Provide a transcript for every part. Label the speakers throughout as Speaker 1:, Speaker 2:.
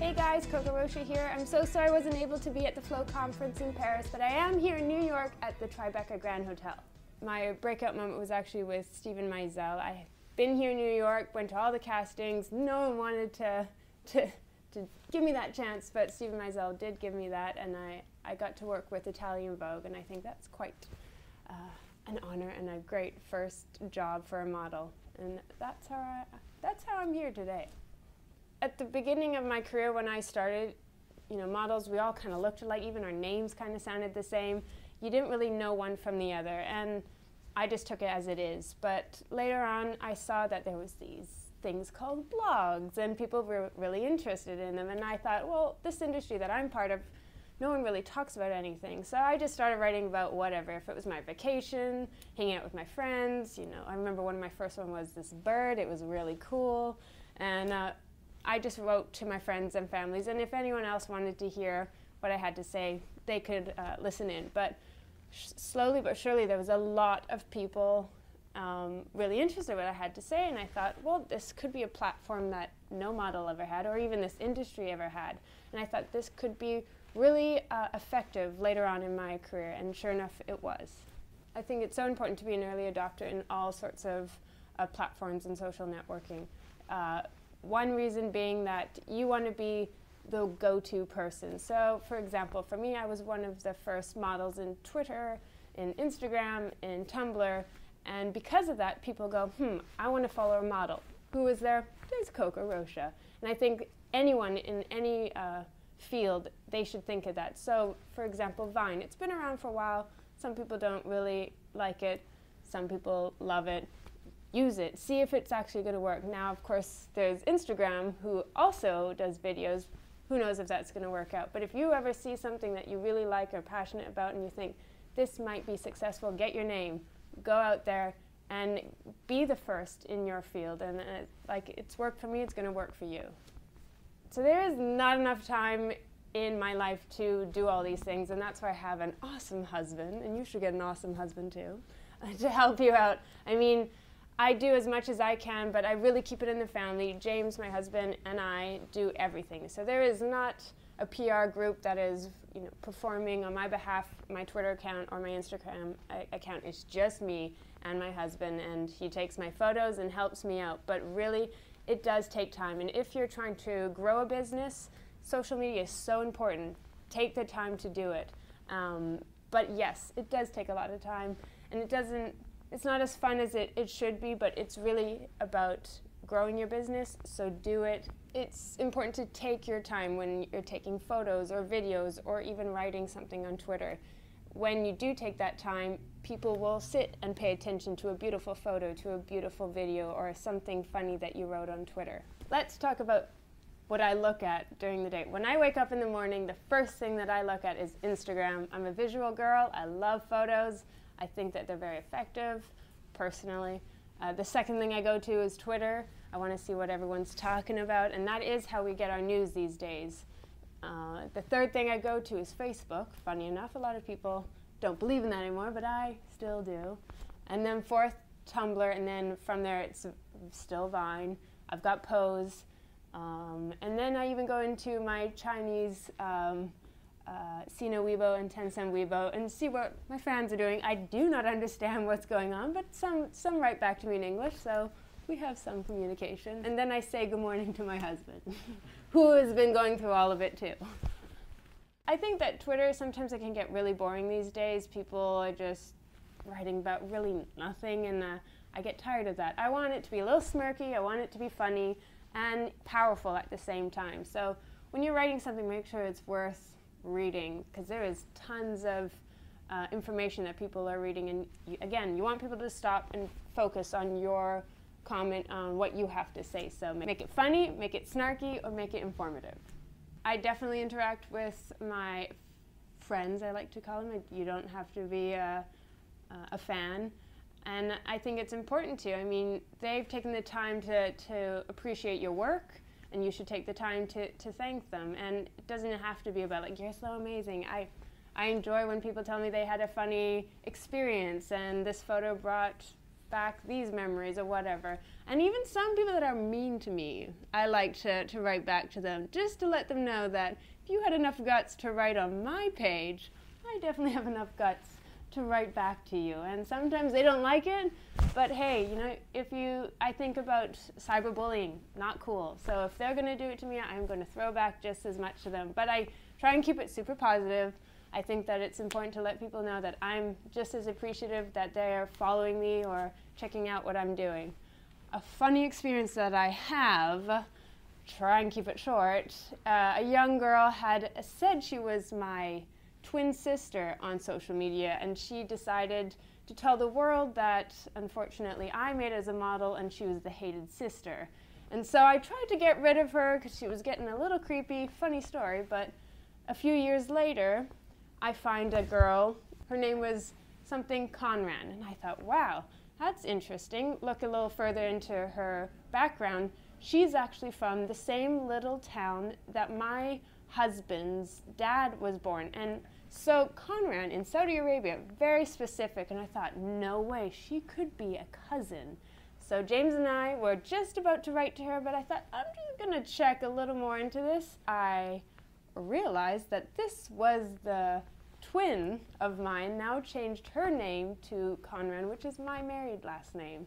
Speaker 1: Hey guys, Coco Rocha here. I'm so sorry I wasn't able to be at the Flow conference in Paris, but I am here in New York at the Tribeca Grand Hotel. My breakout moment was actually with Steven Meisel. I've been here in New York, went to all the castings. No one wanted to give me that chance, but Steven Meisel did give me that, and I got to work with Italian Vogue, and I think that's quite an honor and a great first job for a model. And that's how I'm here today. At the beginning of my career when I started, models, we all kind of looked alike, even our names kind of sounded the same. You didn't really know one from the other, and I just took it as it is. But later on, I saw that there was these things called blogs, and people were really interested in them, and I thought, well, this industry that I'm part of, no one really talks about anything. So I just started writing about whatever. If it was my vacation, hanging out with my friends, I remember one of my first one was this bird. It was really cool, and I just wrote to my friends and families, and if anyone else wanted to hear what I had to say, they could listen in. But slowly but surely, there was a lot of people really interested in what I had to say, and I thought, well, this could be a platform that no model ever had, or even this industry ever had. And I thought this could be really effective later on in my career, and sure enough, it was. I think it's so important to be an early adopter in all sorts of platforms and social networking. One reason being that you want to be the go-to person. So, for example, for me, I was one of the first models in Twitter, in Instagram, in Tumblr, and because of that, people go, I want to follow a model. Who is there? There's Coco Rocha. And I think anyone in any field, they should think of that. So, for example, Vine. It's been around for a while. Some people don't really like it. Some people love it. Use it. See if it's actually going to work. Now, of course, there's Instagram, who also does videos. Who knows if that's going to work out. But if you ever see something that you really like or passionate about and you think, this might be successful, get your name. Go out there and be the first in your field. And like it's worked for me, it's going to work for you. So there is not enough time in my life to do all these things, and that's why I have an awesome husband, and you should get an awesome husband too, to help you out. I mean, I do as much as I can, but I really keep it in the family. James, my husband, and I do everything. So there is not a PR group that is performing on my behalf, my Twitter account or my Instagram account. It's just me and my husband, and he takes my photos and helps me out. But really, it does take time. And if you're trying to grow a business, social media is so important. Take the time to do it. But yes, it does take a lot of time, and it's not as fun as it should be, but it's really about growing your business, so do it. It's important to take your time when you're taking photos or videos or even writing something on Twitter. When you do take that time, people will sit and pay attention to a beautiful photo, to a beautiful video, or something funny that you wrote on Twitter. Let's talk about what I look at during the day. When I wake up in the morning, the first thing that I look at is Instagram. I'm a visual girl. I love photos. I think that they're very effective, personally. The second thing I go to is Twitter. I want to see what everyone's talking about, and that is how we get our news these days. The third thing I go to is Facebook. Funny enough, a lot of people don't believe in that anymore, but I still do. And then fourth, Tumblr, and then from there it's still Vine. I've got Pose. And then I even go into my Chinese Sina Weibo and Tencent Weibo and see what my fans are doing. I do not understand what's going on, but some write back to me in English, so we have some communication. And then I say good morning to my husband, who has been going through all of it too. I think that Twitter, sometimes it can get really boring these days. People are just writing about really nothing, and I get tired of that. I want it to be a little smirky, I want it to be funny, and powerful at the same time. So when you're writing something, make sure it's worth reading, because there is tons of information that people are reading, and again, you want people to stop and focus on your comment on what you have to say. So make it funny, make it snarky, or make it informative. I definitely interact with my friends, I like to call them. You don't have to be a fan. And I think it's important to. I mean, they've taken the time to appreciate your work, and you should take the time to thank them. And it doesn't have to be about, like, you're so amazing. I enjoy when people tell me they had a funny experience, and this photo brought back these memories or whatever. And even some people that are mean to me, I like to write back to them, just to let them know that if you had enough guts to write on my page, I definitely have enough guts to write back to you. And sometimes they don't like it, but hey, you know, I think about cyberbullying, not cool. So if they're gonna do it to me, I'm gonna throw back just as much to them. But I try and keep it super positive. I think that it's important to let people know that I'm just as appreciative that they're following me or checking out what I'm doing. A funny experience that I have, try and keep it short, a young girl had said she was my twin sister on social media, and she decided to tell the world that unfortunately I made as a model and she was the hated sister. And so I tried to get rid of her because she was getting a little creepy. Funny story, but a few years later I find a girl, her name was something Conran, and I thought, wow, that's interesting. Look a little further into her background. She's actually from the same little town that my husband's dad was born. And so Conran in Saudi Arabia, very specific, and I thought, no way, she could be a cousin. So James and I were just about to write to her, but I thought, I'm just gonna check a little more into this. I realized that this was the twin of mine, now changed her name to Conran, which is my married last name.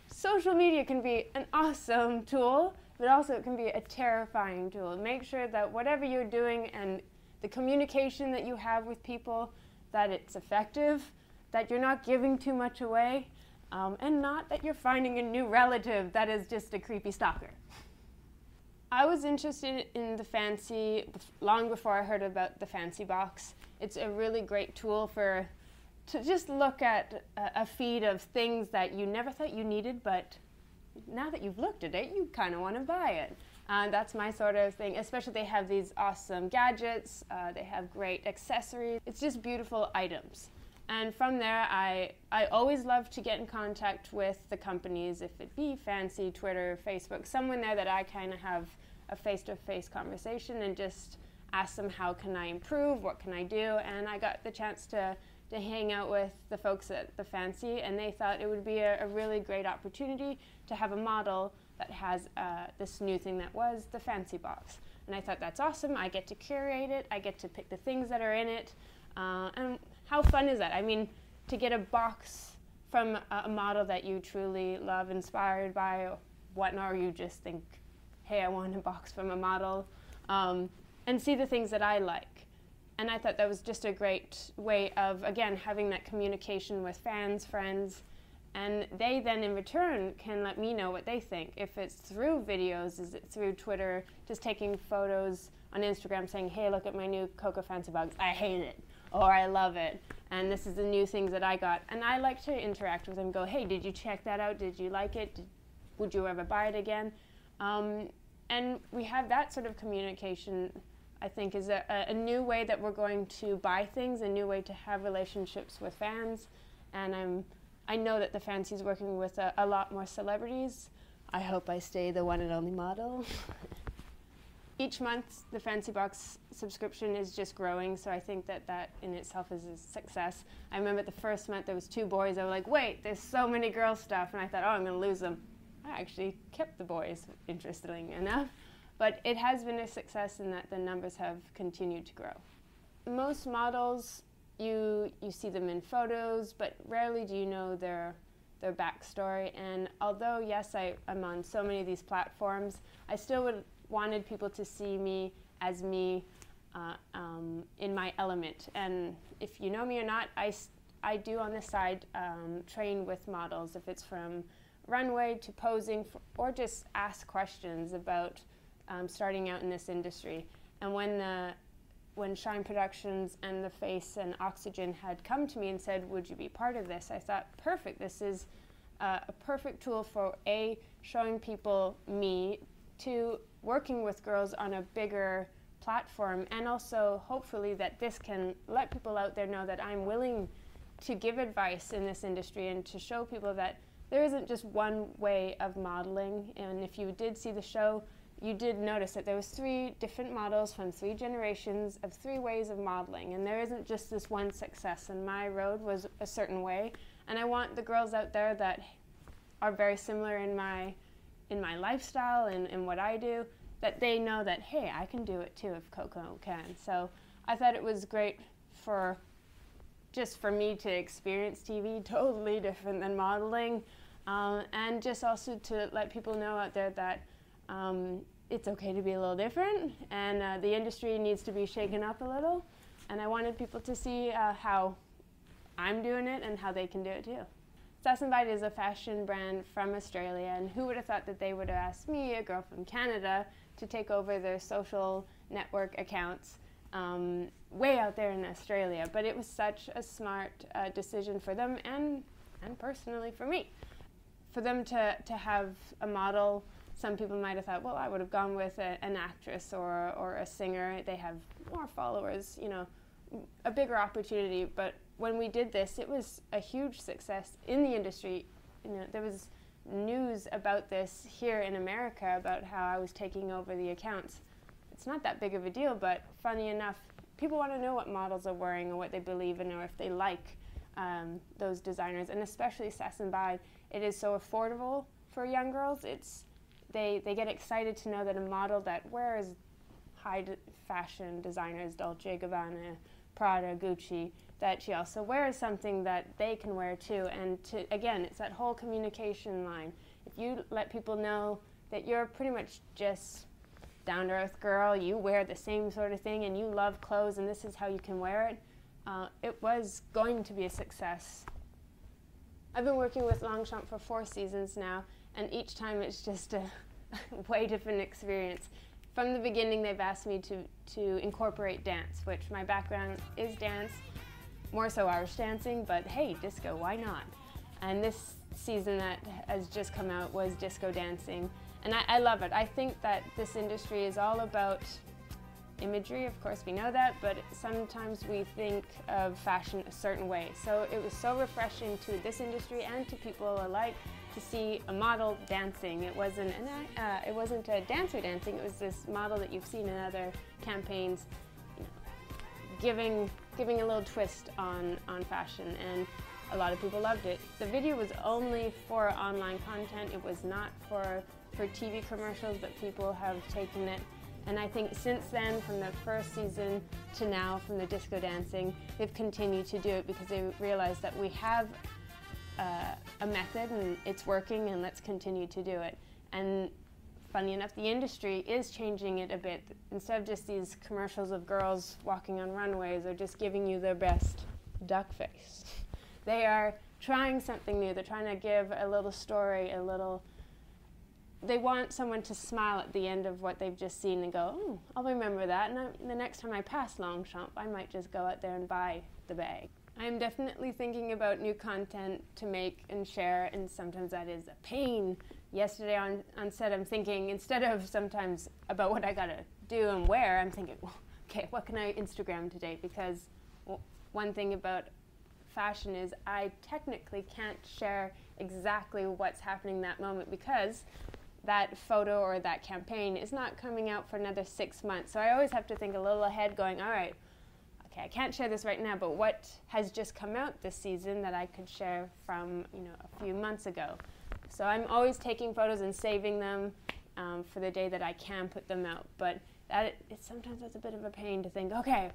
Speaker 1: Social media can be an awesome tool, but also it can be a terrifying tool. Make sure that whatever you're doing and the communication that you have with people, that it's effective, that you're not giving too much away, and not that you're finding a new relative that is just a creepy stalker. I was interested in the Fancy long before I heard about the Fancy box. It's a really great tool to just look at a feed of things that you never thought you needed, but now that you've looked at it, you kind of want to buy it. That's my sort of thing, especially they have these awesome gadgets, they have great accessories. It's just beautiful items. And from there, I always love to get in contact with the companies, if it be Fancy, Twitter, Facebook, someone there that I kind of have a face-to-face conversation and just ask them, how can I improve, what can I do? And I got the chance to hang out with the folks at the Fancy, and they thought it would be a really great opportunity to have a model that has this new thing that was the Fancy box. And I thought, that's awesome. I get to curate it. I get to pick the things that are in it. And how fun is that? I mean, to get a box from a model that you truly love, inspired by, or whatnot, or you just think, hey, I want a box from a model, and see the things that I like. And I thought that was just a great way of, again, having that communication with fans, friends, and they then in return can let me know what they think. If it's through videos, is it through Twitter, just taking photos on Instagram saying, hey, look at my new Coco Fancy box, I hate it, or I love it, and this is the new things that I got. And I like to interact with them, go, hey, did you check that out? Did you like it? Would you ever buy it again? And we have that sort of communication, I think, is a new way that we're going to buy things, a new way to have relationships with fans. And I know that the Fancy is working with a lot more celebrities. I hope I stay the one and only model. Each month, the Fancy Box subscription is just growing, so I think that that in itself is a success. I remember the first month there was 2 boys. I was like, wait, there's so many girl stuff, and I thought, oh, I'm going to lose them. I actually kept the boys, interestingly enough. But it has been a success in that the numbers have continued to grow. Most models, you see them in photos, but rarely do you know their backstory. And although, yes, I'm on so many of these platforms, I still wanted people to see me as me in my element. And if you know me or not, I do on the side train with models, if it's from runway to posing, or just ask questions about starting out in this industry. And when Shine Productions and The Face and Oxygen had come to me and said, would you be part of this? I thought, perfect, this is a perfect tool for A, showing people me, 2, working with girls on a bigger platform, and also hopefully that this can let people out there know that I'm willing to give advice in this industry and to show people that there isn't just one way of modeling. And if you did see the show, you did notice that there was 3 different models from 3 generations of 3 ways of modeling, and there isn't just this one success, and my road was a certain way, and I want the girls out there that are very similar in my lifestyle and in what I do, that they know that, hey, I can do it too if Coco can. So I thought it was great for me to experience TV, totally different than modeling, and just also to let people know out there that it's okay to be a little different, and the industry needs to be shaken up a little, and I wanted people to see how I'm doing it and how they can do it too. Septembre is a fashion brand from Australia, and who would have thought that they would have asked me, a girl from Canada, to take over their social network accounts way out there in Australia. But it was such a smart decision for them and personally for me. For them to have a model, some people might have thought, well, I would have gone with an actress or a singer. They have more followers, you know, a bigger opportunity. But when we did this, it was a huge success in the industry. You know, there was news about this here in America about how I was taking over the accounts. It's not that big of a deal, but funny enough, people want to know what models are wearing or what they believe in or if they like those designers, and especially Septembre. It is so affordable for young girls. They get excited to know that a model that wears high fashion designers, Dolce & Gabbana, Prada, Gucci, that she also wears something that they can wear too. And again, it's that whole communication line. If you let people know that you're pretty much just down-to-earth girl, you wear the same sort of thing and you love clothes and this is how you can wear it, it was going to be a success. I've been working with Longchamp for 4 seasons now, and each time it's just a way different experience. From the beginning, they've asked me to incorporate dance, which my background is dance, more so Irish dancing, but hey, disco, why not? And this season that has just come out was disco dancing, and I love it. I think that this industry is all about imagery, of course we know that, but sometimes we think of fashion a certain way. So it was so refreshing to this industry and to people alike to see a model dancing. It wasn't a dancer dancing, it was this model that you've seen in other campaigns, you know, giving a little twist on fashion, and a lot of people loved it. The video was only for online content, it was not for TV commercials, but people have taken it. And I think since then, from the first season to now, from the disco dancing, they've continued to do it because they realize that we have a method and it's working, and let's continue to do it. And funny enough, the industry is changing it a bit. Instead of just these commercials of girls walking on runways or just giving you their best duck face, they are trying something new. They're trying to give a little story, they want someone to smile at the end of what they've just seen and go, oh, I'll remember that, and the next time I pass Longchamp, I might just go out there and buy the bag. I'm definitely thinking about new content to make and share, and sometimes that is a pain. Yesterday on set, I'm thinking, instead of sometimes about what I gotta do and wear, I'm thinking, well, okay, what can I Instagram today? Because one thing about fashion is I technically can't share exactly what's happening that moment, because that photo or that campaign is not coming out for another 6 months. So I always have to think a little ahead, going, all right, okay, I can't share this right now, but what has just come out this season that I could share from, you know, a few months ago? So I'm always taking photos and saving them for the day that I can put them out. But sometimes that's a bit of a pain to think, okay,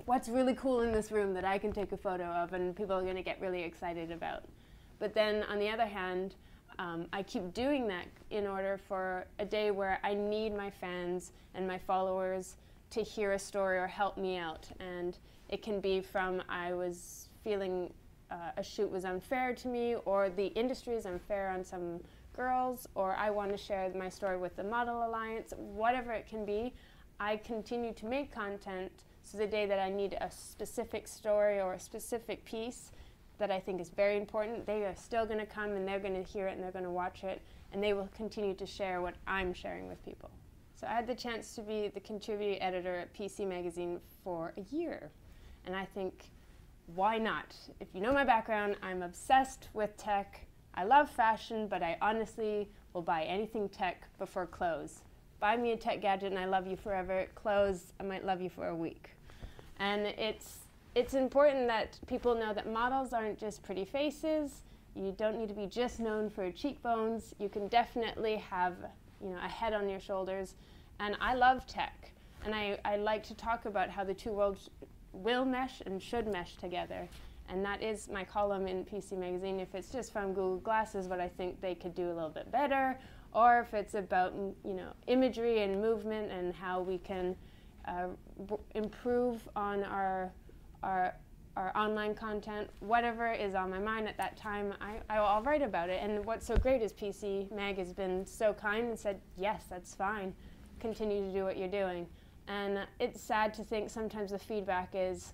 Speaker 1: what's really cool in this room that I can take a photo of and people are going to get really excited about? But then on the other hand, I keep doing that in order for a day where I need my fans and my followers to hear a story or help me out. And it can be from I was feeling a shoot was unfair to me, or the industry is unfair on some girls, or I want to share my story with the Model Alliance, whatever it can be. I continue to make content, so the day that I need a specific story or a specific piece that I think is very important, they are still going to come and they're going to hear it and they're going to watch it, and they will continue to share what I'm sharing with people. So I had the chance to be the contributing editor at PC Magazine for a year, and I think, why not? If you know my background, I'm obsessed with tech. I love fashion, but I honestly will buy anything tech before clothes. buy me a tech gadget and I love you forever. Clothes, I might love you for a week. And it's important that people know that models aren't just pretty faces. You don't need to be just known for cheekbones. You can definitely have, you know, a head on your shoulders. And I love tech. And I like to talk about how the two worlds will mesh and should mesh together. And that is my column in PC Magazine. If it's just from Google Glasses, what I think they could do a little bit better, or if it's about, you know, imagery and movement and how we can improve on our online content, whatever is on my mind at that time, I'll write about it. And what's so great is PC Mag has been so kind and said, yes, that's fine. Continue to do what you're doing. And it's sad to think sometimes the feedback is,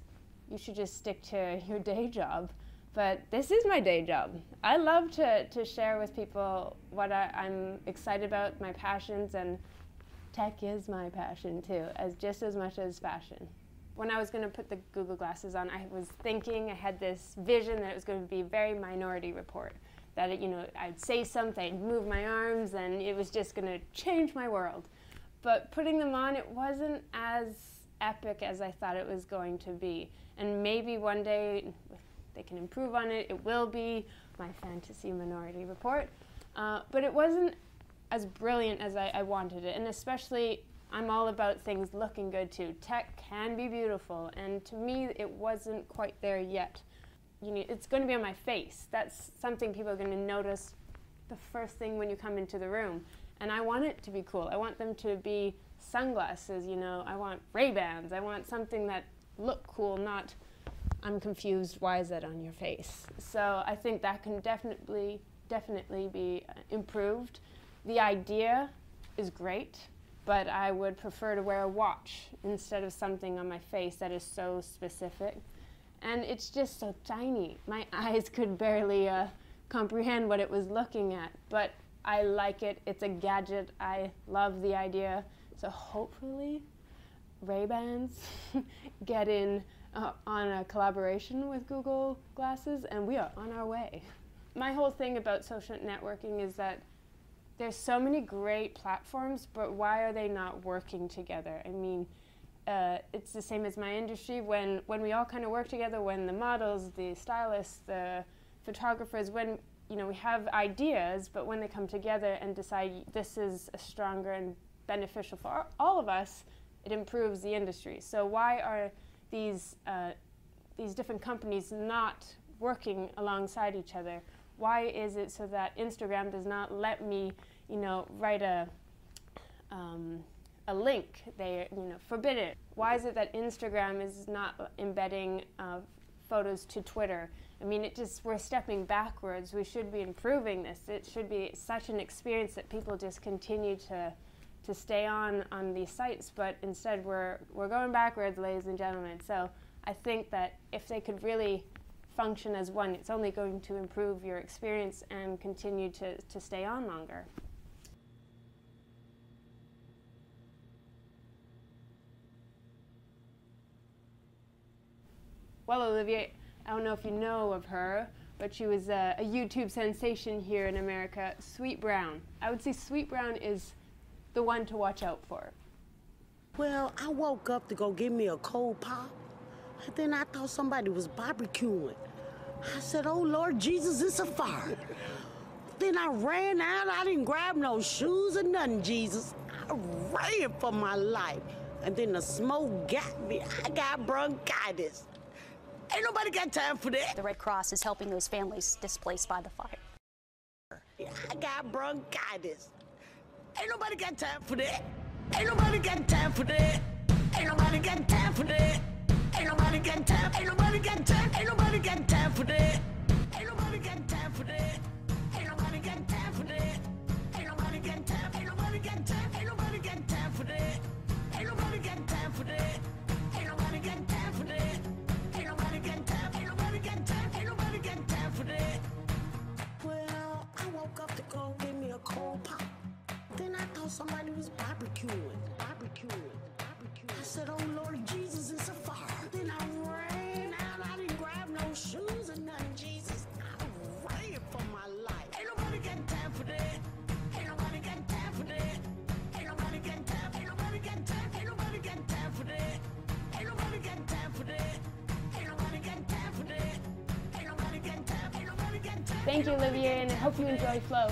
Speaker 1: you should just stick to your day job. But this is my day job. I love to share with people what I'm excited about, my passions, and tech is my passion too, just as much as fashion. When I was going to put the Google Glasses on, I was thinking, I had this vision that it was going to be very Minority Report. That, you know, I'd say something, I'd move my arms, and it was just going to change my world. But putting them on, it wasn't as epic as I thought it was going to be. And maybe one day they can improve on it. It will be my fantasy Minority Report. But it wasn't as brilliant as I wanted it. And especially, I'm all about things looking good too. Tech can be beautiful, and to me, it wasn't quite there yet. You know, it's going to be on my face. That's something people are going to notice the first thing when you come into the room. And I want it to be cool. I want them to be sunglasses, you know. I want Ray-Bans. I want something that look cool, not, I'm confused, why is that on your face? So I think that can definitely be improved. The idea is great, but I would prefer to wear a watch instead of something on my face that is so specific. And it's just so tiny. My eyes could barely comprehend what it was looking at, but I like it. It's a gadget. I love the idea. So hopefully Ray-Bans get in on a collaboration with Google Glasses, and we are on our way. My whole thing about social networking is that there's so many great platforms, but why are they not working together? I mean, it's the same as my industry. When we all kind of work together, when the models, the stylists, the photographers, when, you know, we have ideas, but when they come together and decide this is a stronger and beneficial for all of us, it improves the industry. So why are these different companies not working alongside each other? Why is it so that Instagram does not let me, you know, write a link? They, you know, forbid it. Why is it that Instagram is not embedding photos to Twitter? I mean, we're stepping backwards. We should be improving this. It should be such an experience that people just continue to stay on these sites, but instead we're going backwards, ladies and gentlemen. So I think that if they could really function as one, it's only going to improve your experience and continue to stay on longer. Well, Olivia, I don't know if you know of her, but she was a YouTube sensation here in America, Sweet Brown. I would say Sweet Brown is the one to watch out for.
Speaker 2: Well, I woke up to go get me a cold pop, and then I thought somebody was barbecuing. I said, oh, Lord Jesus, it's a fire. Then I ran out. I didn't grab no shoes or nothing, Jesus. I ran for my life. And then the smoke got me. I got bronchitis. Ain't nobody got time for that.
Speaker 3: The Red Cross is helping those families displaced by the fire.
Speaker 2: I got bronchitis. Ain't nobody got time for that. Ain't nobody got time for that. Ain't nobody got time for that. Ain't nobody got time. Ain't nobody got time. Ain't nobody got time for that. Ain't nobody got time for that. Ain't nobody got time for that. Ain't nobody got time. Ain't nobody got time. Ain't nobody got time for that. Ain't nobody got time for that. Ain't nobody got time for that. Ain't nobody got time. Ain't nobody got time. Ain't nobody got time for that. Well, I woke up to go get me a cold pop. Then I thought somebody was barbecuing. I said, oh, Lord Jesus, it's a fire. Then I ran out. I didn't grab no shoes or nothing, Jesus. I ran for my life. Ain't nobody got time for that. Ain't nobody got time for that. Ain't nobody got
Speaker 1: Thank you, Olivia, and I hope you enjoy Flow.